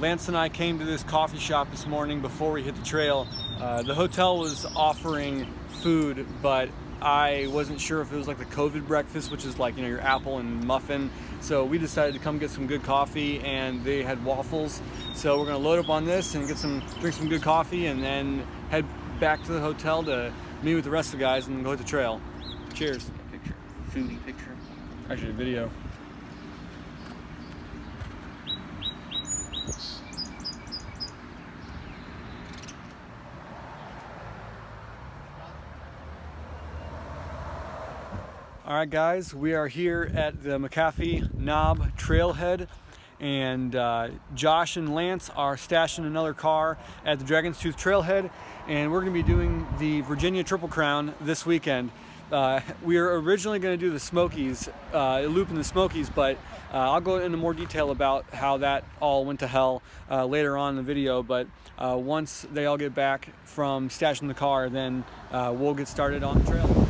Lance and I came to this coffee shop this morning before we hit the trail. The hotel was offering food, but I wasn't sure if it was like the COVID breakfast, which is like, you know, your apple and muffin. So we decided to come get some good coffee, and they had waffles. So we're gonna load up on this and drink some good coffee, and then head back to the hotel to meet with the rest of the guys and go hit the trail. Cheers. Picture, foodie picture. Actually, a video. All right, guys, we are here at the McAfee Knob Trailhead, and Josh and Lance are stashing another car at the Dragon's Tooth Trailhead, and we're going to be doing the Virginia Triple Crown this weekend. We were originally going to do the Smokies, loop in the Smokies, but I'll go into more detail about how that all went to hell later on in the video. But once they all get back from stashing the car, then we'll get started on the trail.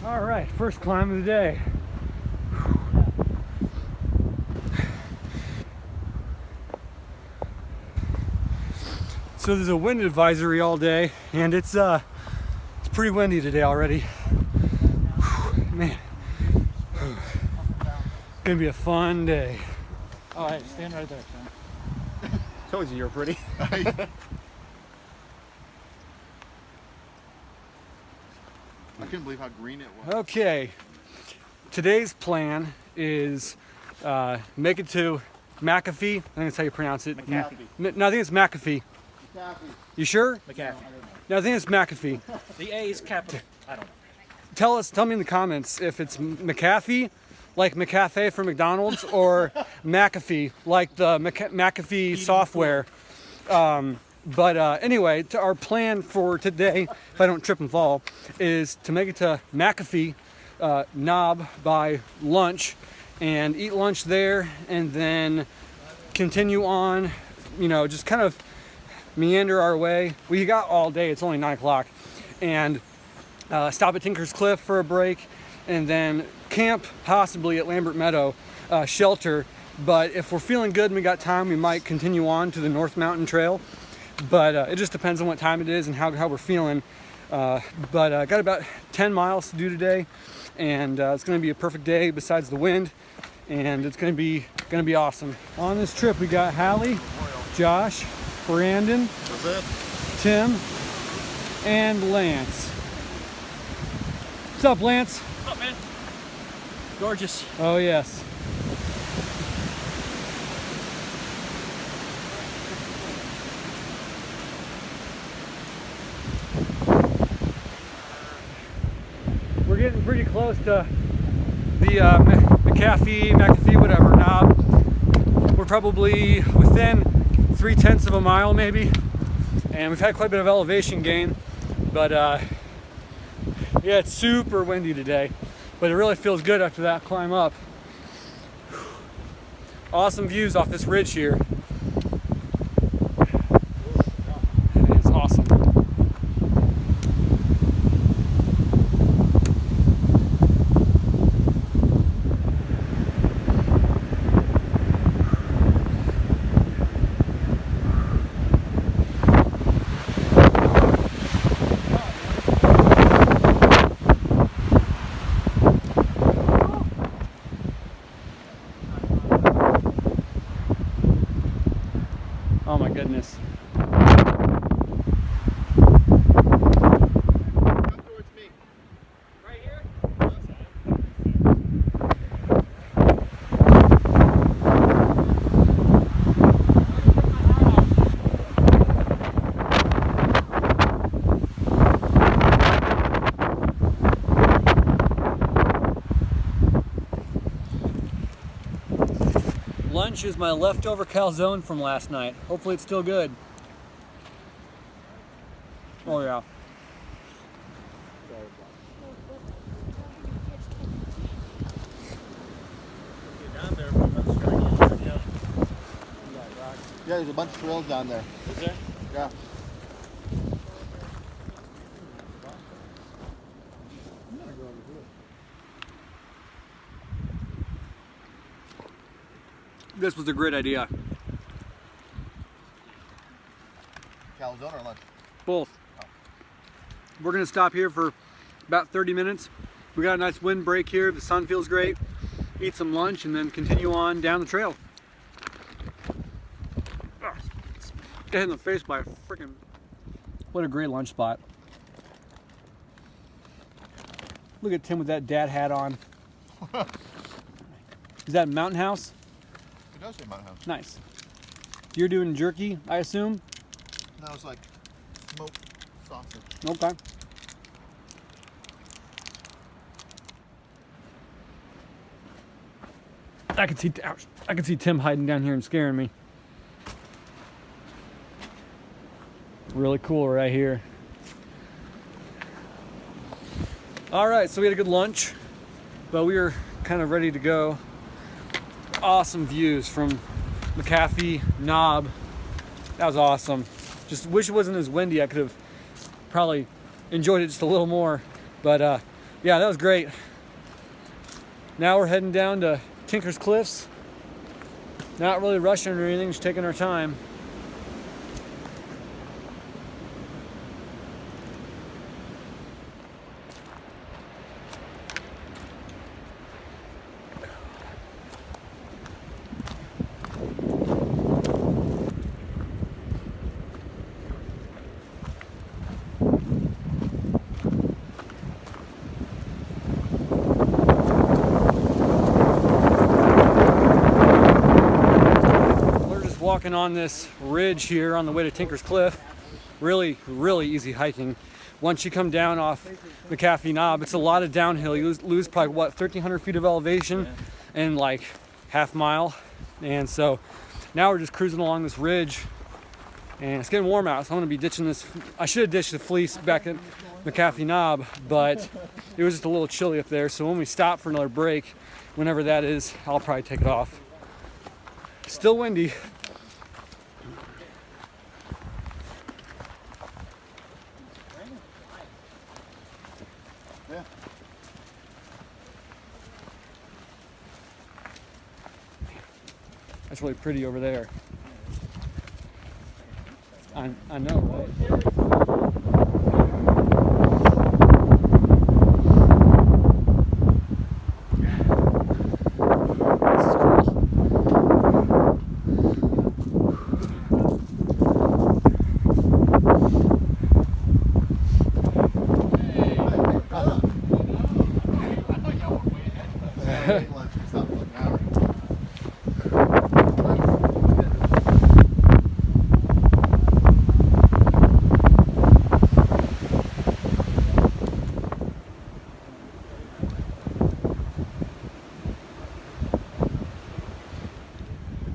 All right, first climb of the day. So there's a wind advisory all day, and it's pretty windy today already. Man, gonna be a fun day. All right, stand right there, Sean. Told you you're pretty. I couldn't believe how green it was. Okay, today's plan is make it to McAfee. I think that's how you pronounce it. McAfee. No, I think it's McAfee. McAfee. You sure? McAfee. No, I think it's McAfee. The A is capital. I don't know. Tell me in the comments if it's McAfee, like McCafe from McDonald's, or McAfee, like the McAfee software. Anyway, our plan for today, if I don't trip and fall, is to make it to McAfee Knob by lunch and eat lunch there, and then continue on, you know, just kind of meander our way. We got all day, it's only 9 o'clock, and stop at Tinker's Cliff for a break, and then camp possibly at Lambert Meadow shelter. But if we're feeling good and we got time, we might continue on to the North Mountain Trail. But it just depends on what time it is and how we're feeling. Got about 10 miles to do today, and it's going to be a perfect day besides the wind, and it's going to be awesome. On this trip, we got Hallie, Josh, Brandon, Tim, and Lance. What's up, Lance? What's up, man? Gorgeous. Oh yes. We're getting pretty close to the McAfee, whatever knob. We're probably within 0.3 of a mile maybe, and we've had quite a bit of elevation gain, but yeah, it's super windy today, but it really feels good after that climb up. Awesome views off this ridge here. It's awesome. Oh my goodness. Come towards me. Right here? Lunch is my leftover calzone from last night. Hopefully it's still good. Oh yeah. Yeah, there's a bunch of trails down there. Is there? Yeah. This was a great idea. Calzone or lunch? Both. We're gonna stop here for about 30 minutes. We got a nice wind break here. The sun feels great. Eat some lunch and then continue on down the trail. Got hit in the face by a freaking... What a great lunch spot. Look at Tim with that dad hat on. Is that Mountain House? It does say Mountain House. Nice. You're doing jerky, I assume? No, it's like smoked sausage. Okay. I can see Tim hiding down here and scaring me. Really cool right here. All right, so we had a good lunch, but we were kind of ready to go. Awesome views from McAfee Knob. That was awesome. Just wish it wasn't as windy. I could have probably enjoyed it just a little more. But yeah, that was great. Now we're heading down to Tinker's Cliffs. Not really rushing or anything, just taking our time. Walking on this ridge here on the way to Tinker's Cliff. Really easy hiking. Once you come down off McAfee Knob, it's a lot of downhill. You lose probably, what, 1,300 feet of elevation in like half mile. And so now we're just cruising along this ridge and it's getting warm out, so I'm gonna be ditching this. I should have ditched the fleece back at McAfee Knob, but it was just a little chilly up there. So when we stop for another break, whenever that is, I'll probably take it off. Still windy. Yeah. That's really pretty over there. I know, right?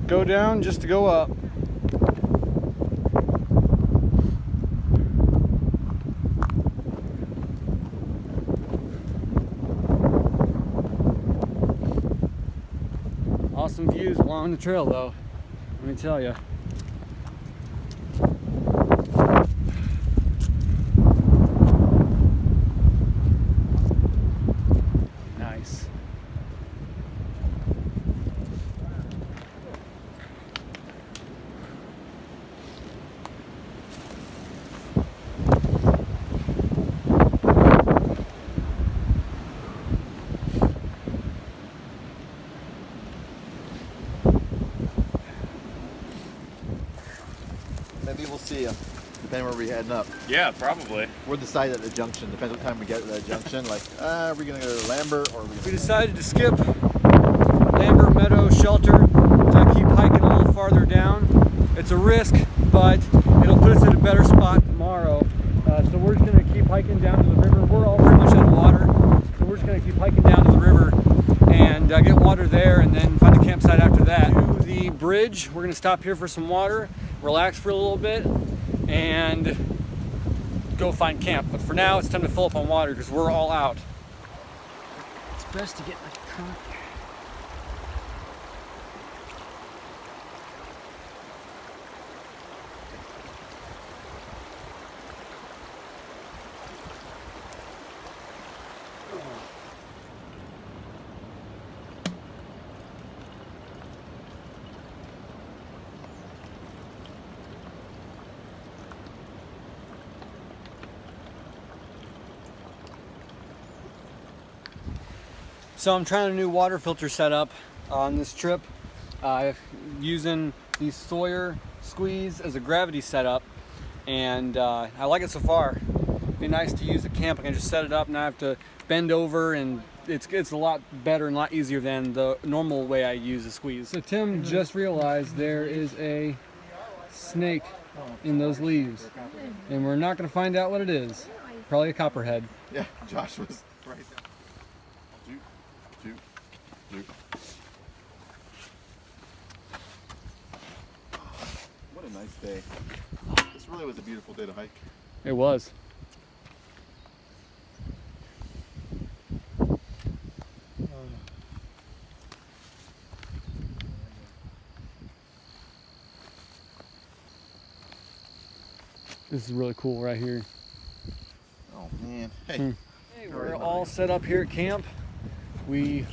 Go down just to go up. Awesome views along the trail though, let me tell you. Nice. Maybe we'll see you, depending where we're heading up. Yeah, probably. We're decided at the junction. Depends what time we get to the junction. Like, are we gonna go to Lambert or are we We gonna... decided to skip Lambert Meadow Shelter to keep hiking a little farther down. It's a risk, but it'll put us in a better spot tomorrow. So we're just gonna keep hiking down to the river. We're all pretty much out of water, so we're just gonna keep hiking down to the river and get water there, and then find a campsite after that. To the bridge, we're gonna stop here for some water, relax for a little bit, and go find camp. But for now, it's time to fill up on water because we're all out. It's best to get my trunk. So I'm trying a new water filter setup on this trip, using the Sawyer squeeze as a gravity setup, and I like it so far. It'd be nice to use the camp. I can just set it up and I have to bend over, and it's a lot better and a lot easier than the normal way I use the squeeze. So Tim just realized there is a snake in those leaves, and we're not going to find out what it is. Probably a copperhead. Yeah, Josh was right there. Juke, juke. What a nice day. This really was a beautiful day to hike. It was. This is really cool right here. Oh man. Hey. Hey, we're all set up here at camp. I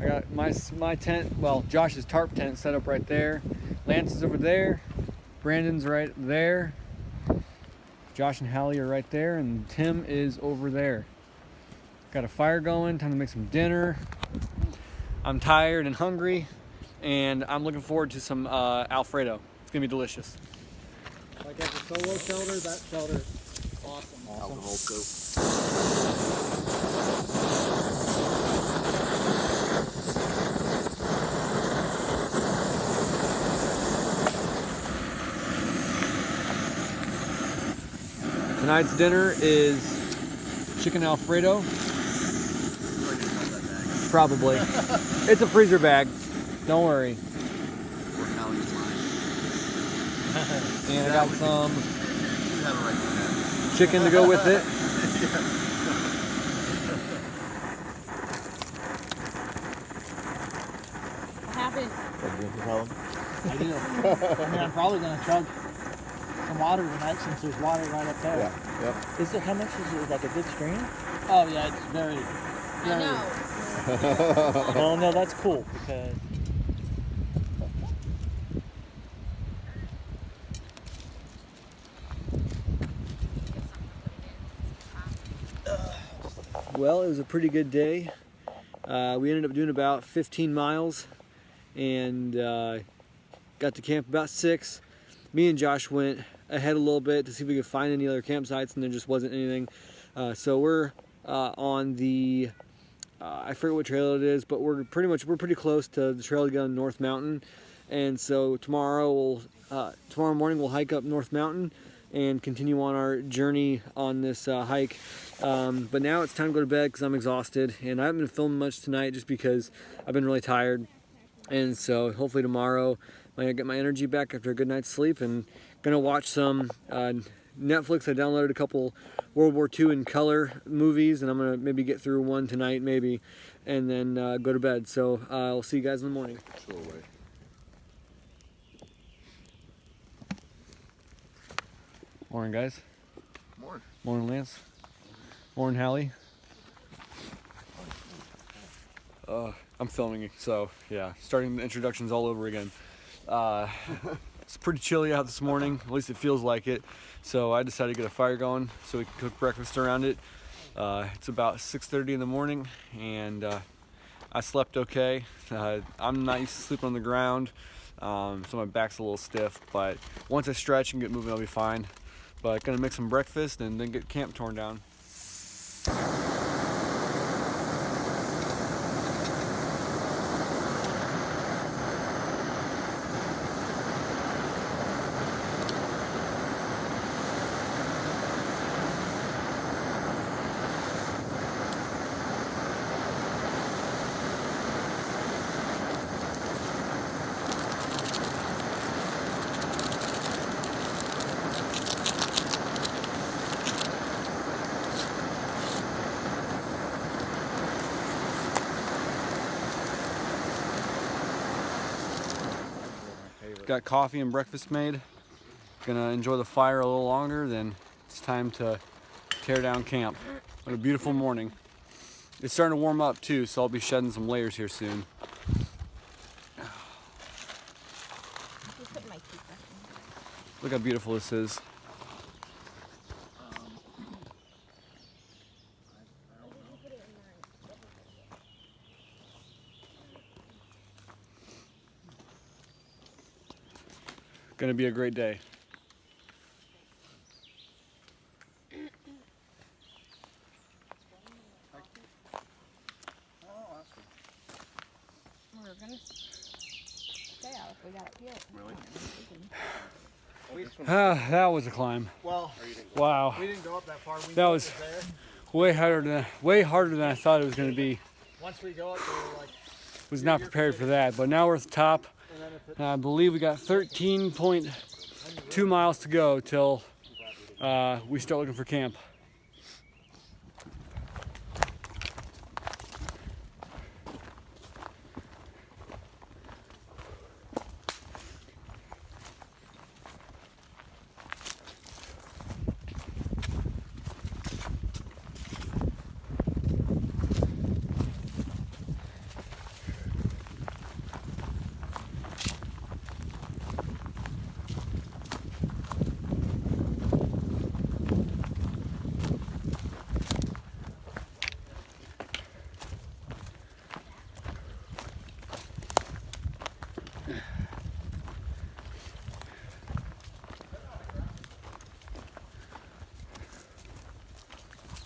got my tent, well, Josh's tarp tent set up right there. Lance is over there. Brandon's right there. Josh and Hallie are right there, and Tim is over there. Got a fire going, time to make some dinner. I'm tired and hungry, and I'm looking forward to some Alfredo. It's gonna be delicious. Like at the solo shelter, that shelter is awesome. Alcohol soap. Tonight's dinner is chicken Alfredo. Probably. It's a freezer bag. Don't worry. And I got some chicken to go with it. Happened. I do. I mean, I'm probably gonna chug some water tonight since there's water right up there. Yeah. Yep. Is it, how much is it, like a good stream? Oh yeah, it's very. I know. Well, no, that's cool because Well, it was a pretty good day. We ended up doing about 15 miles and got to camp about 6. Me and Josh went ahead a little bit to see if we could find any other campsites, and there just wasn't anything. So we're on the I forget what trail it is, but we're pretty close to the trail to go on North Mountain. And so tomorrow morning we'll hike up North Mountain and continue on our journey on this hike. But now it's time to go to bed because I'm exhausted, and I haven't been filming much tonight just because I've been really tired. And so hopefully tomorrow I'm gonna get my energy back after a good night's sleep, and gonna watch some Netflix. I downloaded a couple World War II in color movies, and I'm gonna maybe get through one tonight maybe, and then go to bed. So I'll see you guys in the morning. Sure way. Morning, guys. Morning. Morning, Lance. Morning, Hallie. I'm filming, so yeah, starting the introductions all over again. It's pretty chilly out this morning, at least it feels like it. So I decided to get a fire going so we can cook breakfast around it. It's about 6:30 in the morning, and I slept okay. I'm not used to sleeping on the ground, so my back's a little stiff, but once I stretch and get moving, I'll be fine. But gonna make some breakfast and then get camp torn down. Got coffee and breakfast made. Gonna enjoy the fire a little longer, then it's time to tear down camp. What a beautiful morning. It's starting to warm up too, so I'll be shedding some layers here soon. Look how beautiful this is. Gonna be a great day. We're gonna stay out if we got up here. Ah, that was a climb. Well, Wow, we didn't go up that far. We that knew it was there. way harder than I thought it was gonna be. Once we go up, we were like, Was not prepared for that, but now we're at the top. and then if it, I believe we got 13.2 miles to go till we start looking for camp.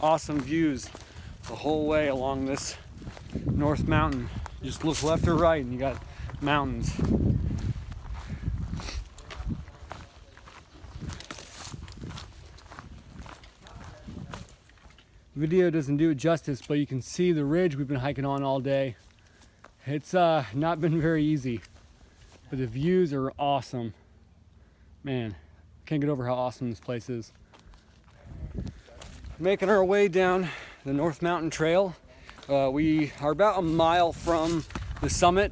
Awesome views the whole way along this North Mountain. You just look left or right and you got mountains. Video doesn't do it justice, but you can see the ridge we've been hiking on all day. It's not been very easy, but the views are awesome. Man, can't get over how awesome this place is. Making our way down the North Mountain Trail. We are about a mile from the summit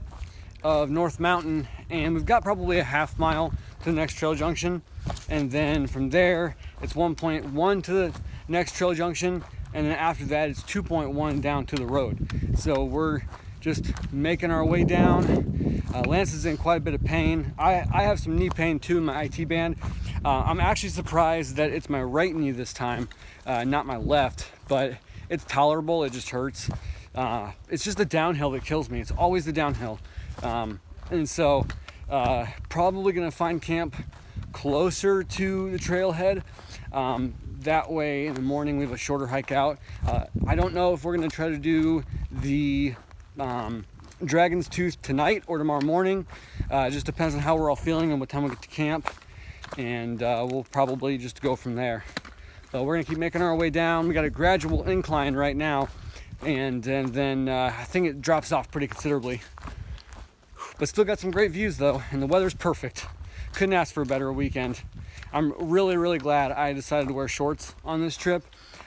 of North Mountain, and we've got probably a half mile to the next trail junction. And then from there, it's 1.1 to the next trail junction, and then after that, it's 2.1 down to the road. So we're just making our way down. Lance is in quite a bit of pain. I have some knee pain too in my IT band. I'm actually surprised that it's my right knee this time, not my left, but it's tolerable. It just hurts. It's just the downhill that kills me. It's always the downhill. And so probably gonna find camp closer to the trailhead. That way in the morning we have a shorter hike out. I don't know if we're gonna try to do the Dragon's Tooth tonight or tomorrow morning. It just depends on how we're all feeling and what time we get to camp. And we'll probably just go from there. So we're gonna keep making our way down. We got a gradual incline right now, and then I think it drops off pretty considerably. But still got some great views though, and the weather's perfect. Couldn't ask for a better weekend. I'm really glad I decided to wear shorts on this trip.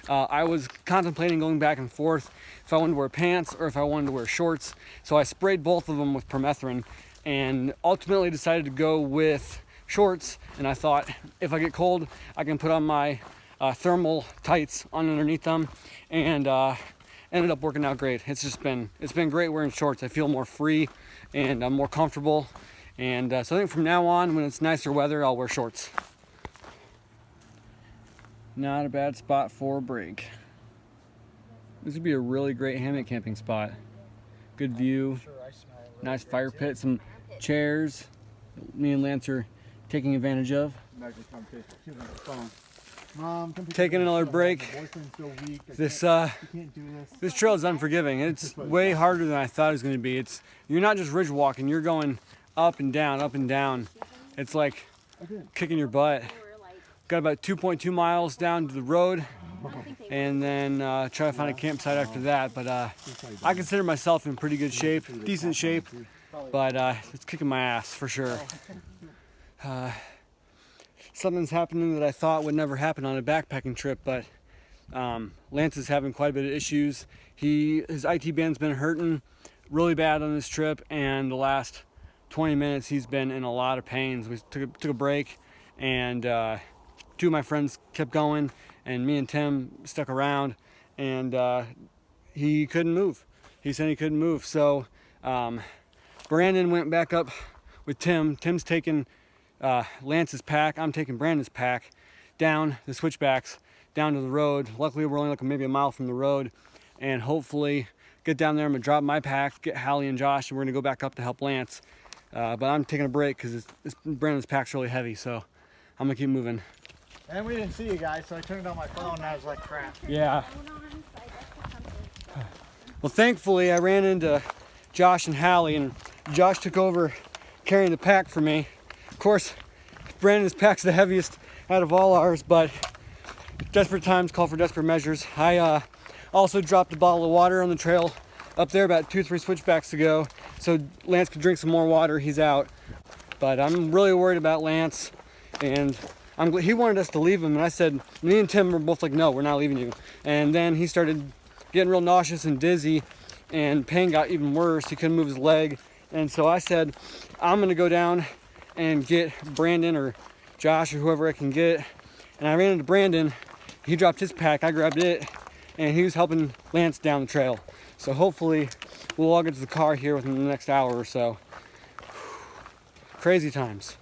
I was contemplating going back and forth if I wanted to wear pants or if I wanted to wear shorts. So I sprayed both of them with permethrin and ultimately decided to go with shorts. And I thought if I get cold, I can put on my thermal tights on underneath them, and ended up working out great. It's been great wearing shorts. I feel more free and I'm more comfortable. And so I think from now on, when it's nicer weather, I'll wear shorts. Not a bad spot for a break. This would be a really great hammock camping spot. Good view, nice fire pit, some chairs. Me and Lance are taking advantage of. Mom, come pick Taking me up. another break. My boyfriend's so weak. This You can't do this. this trail is unforgiving. It's way harder than I thought it was going to be. You're not just ridge walking, you're going up and down, up and down. It's like kicking your butt. Got about 2.2 miles down to the road, and then try to find a campsite after that. But I consider myself in pretty good shape, decent shape, but it's kicking my ass for sure. Something's happening that I thought would never happen on a backpacking trip, but Lance is having quite a bit of issues. His IT band's been hurting really bad on this trip, and the last 20 minutes he's been in a lot of pains. We took a break, and two of my friends kept going, and me and Tim stuck around, and he couldn't move. He said he couldn't move. So Brandon went back up with Tim. Tim's taking Lance's pack. I'm taking Brandon's pack down the switchbacks down to the road. Luckily we're only like maybe a mile from the road, and hopefully get down there. I'm gonna drop my pack, get Hallie and Josh, and we're gonna go back up to help Lance. But I'm taking a break because Brandon's pack's really heavy, so I'm gonna keep moving. And we didn't see you guys, so I turned on my phone and I was like, crap. Yeah. Well, thankfully I ran into Josh and Hallie, and Josh took over carrying the pack for me. Of course, Brandon's pack's the heaviest out of all ours, but desperate times call for desperate measures. I also dropped a bottle of water on the trail up there about 2-3 switchbacks ago, so Lance could drink some more water. He's out, but I'm really worried about Lance, and he wanted us to leave him, and I said, me and Tim were both like, no, we're not leaving you. And then he started getting real nauseous and dizzy, and pain got even worse. He couldn't move his leg, and so I said, I'm gonna go down and get Brandon or Josh or whoever I can get. And I ran into Brandon. He dropped his pack, I grabbed it, and he was helping Lance down the trail. So hopefully we'll all get to the car here within the next hour or so. Crazy times.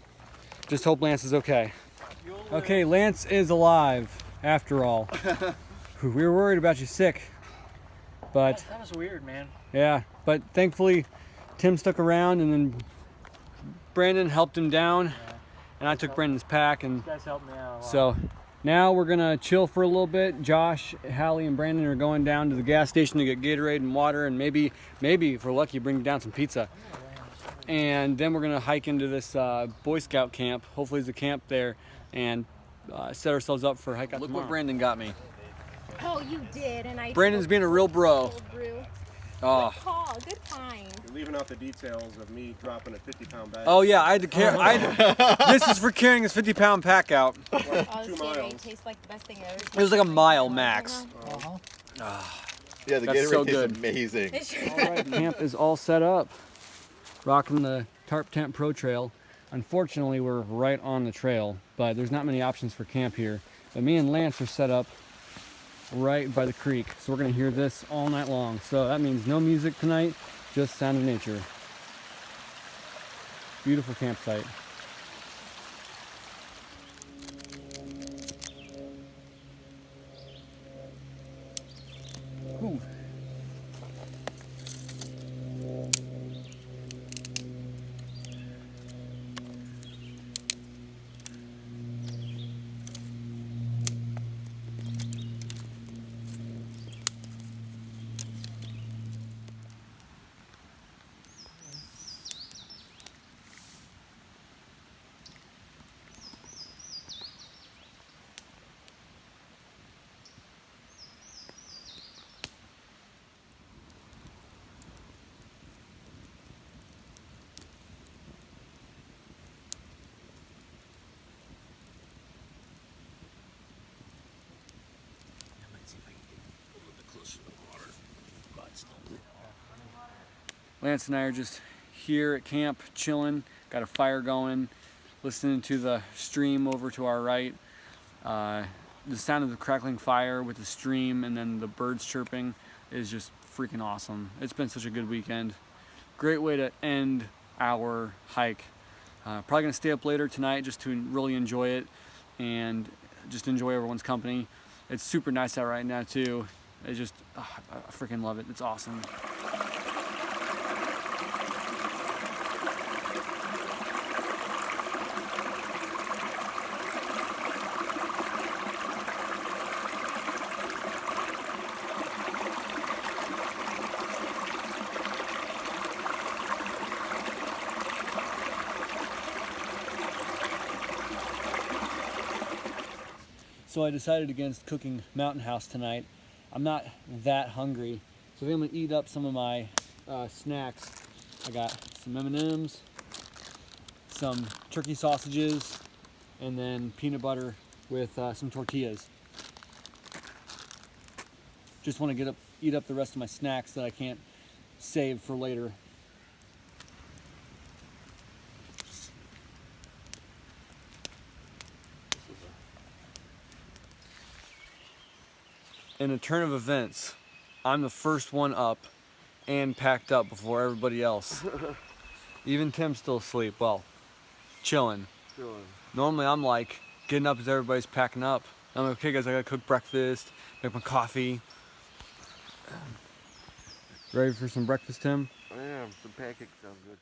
Just hope Lance is okay. Okay, Lance is alive after all. We were worried about you sick, but That was weird, man. yeah, but thankfully Tim stuck around, and then Brandon helped him down, and I took Brandon's pack, and You guys helped me out a lot. so now we're gonna chill for a little bit. Josh, Hallie, and Brandon are going down to the gas station to get Gatorade and water, and maybe if we're lucky, bring down some pizza. And then we're gonna hike into this Boy Scout camp. Hopefully there's a camp there, and set ourselves up for a hike out Look tomorrow. what Brandon got me. Oh, you did, and I. Brandon's being a real bro. Oh, Good call, good find. You're leaving out the details of me dropping a 50-pound bag. Oh yeah, I had to carry. This is for carrying this 50-pound pack out. Oh, 2 this miles. Gatorade tastes like the best thing I've ever It was like a mile max. Yeah, the That's Gatorade so tastes good. amazing. Camp is all set up. Rocking the Tarp Tent Pro Trail. Unfortunately, we're right on the trail, but there's not many options for camp here. But me and Lance are set up right by the creek, so we're gonna hear this all night long. So that means no music tonight, just sound of nature. Beautiful campsite. Ooh. Lance and I are just here at camp, chilling, got a fire going, listening to the stream over to our right. The sound of the crackling fire with the stream and then the birds chirping is just freaking awesome. It's been such a good weekend. Great way to end our hike. Probably gonna stay up later tonight just to really enjoy it and just enjoy everyone's company. It's super nice out right now too. I freaking love it. It's awesome. So I decided against cooking Mountain House tonight. I'm not that hungry, so I think I'm gonna eat up some of my snacks. I got some M&Ms, some turkey sausages, and then peanut butter with some tortillas. Just want to eat up the rest of my snacks that I can't save for later. In a turn of events, I'm the first one up and packed up before everybody else. Even Tim's still asleep. Well, chilling. Normally I'm like getting up as everybody's packing up. I'm like, okay guys, I gotta cook breakfast, make my coffee. Ready for some breakfast, Tim? I am. Some pancakes sound good.